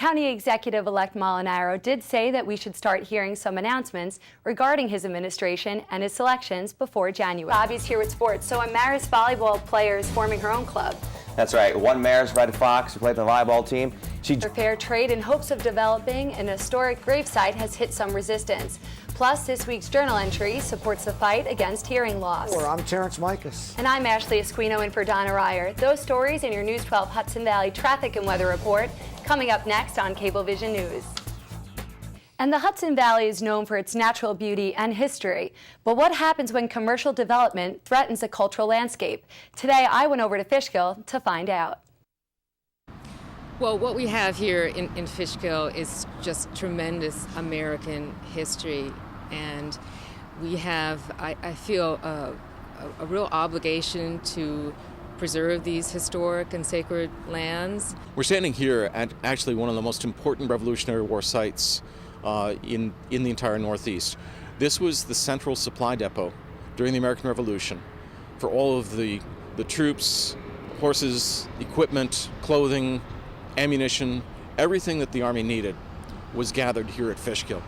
County Executive-elect Molinaro did say that we should start hearing some announcements regarding his administration and his selections before January. Bobby's here with sports. So a Marist volleyball player is forming her own club. That's right. One Marist Red Fox who played the volleyball team. Her fair trade in hopes of developing an historic gravesite has hit some resistance. Plus, this week's journal entry supports the fight against hearing loss. I'm Terrence Micus. And I'm Ashley Asquino in for Donna Ryer. Those stories in your News 12 Hudson Valley traffic and weather report coming up next on Cablevision News. And the Hudson Valley is known for its natural beauty and history. But what happens when commercial development threatens the cultural landscape? Today, I went over to Fishkill to find out. Well, what we have here in Fishkill is just tremendous American history. And we have, I feel, a real obligation to preserve these historic and sacred lands. We're standing here at actually one of the most important Revolutionary War sites in the entire Northeast. This was the central supply depot during the American Revolution for all of the troops, horses, equipment, clothing, ammunition, everything that the Army needed was gathered here at Fishkill.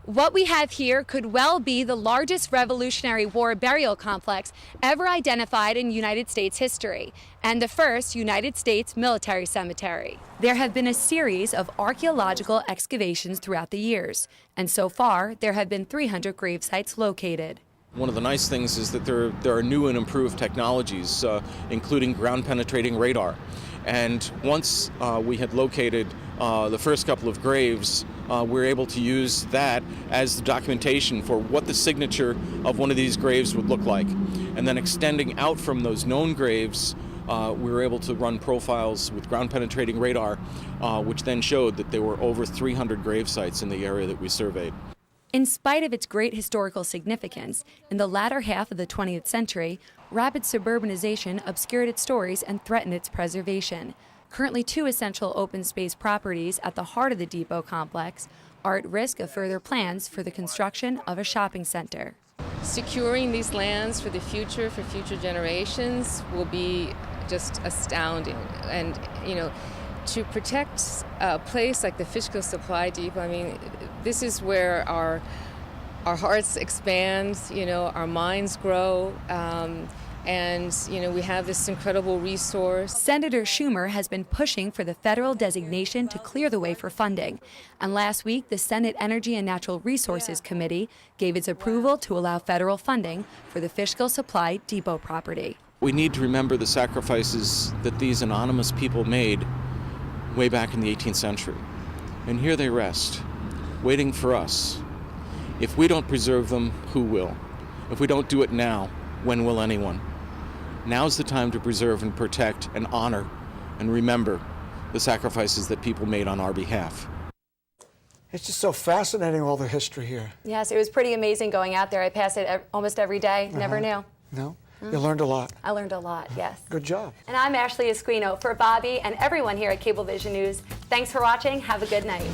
What we have here could well be the largest Revolutionary War burial complex ever identified in United States history, and the first United States military cemetery. There have been a series of archaeological excavations throughout the years, and so far there have been 300 grave sites located. One of the nice things is that there are new and improved technologies, including ground-penetrating radar. And once we had located the first couple of graves, we were able to use that as the documentation for what the signature of one of these graves would look like. And then extending out from those known graves, we were able to run profiles with ground-penetrating radar, which then showed that there were over 300 grave sites in the area that we surveyed. In spite of its great historical significance, in the latter half of the 20th century, rapid suburbanization obscured its stories and threatened its preservation. Currently, 2 essential open space properties at the heart of the depot complex are at risk of further plans for the construction of a shopping center. Securing these lands for the future, for future generations, will be just astounding. And, you know, to protect a place like the Fishkill Supply Depot, I mean, this is where our hearts expand, you know, our minds grow, and, you know, we have this incredible resource. Senator Schumer has been pushing for the federal designation to clear the way for funding. And last week, the Senate Energy and Natural Resources Committee gave its approval to allow federal funding for the Fishkill Supply Depot property. We need to remember the sacrifices that these anonymous people made way back in the 18th century. And here they rest, waiting for us. If we don't preserve them, who will? If we don't do it now, when will anyone? Now's the time to preserve and protect and honor and remember the sacrifices that people made on our behalf. It's just so fascinating, all the history here. Yes, it was pretty amazing going out there. I pass it almost every day. Never knew. No? You learned a lot. I learned a lot, yes. Good job. And I'm Ashley Asquino. For Bobby and everyone here at Cablevision News, thanks for watching. Have a good night.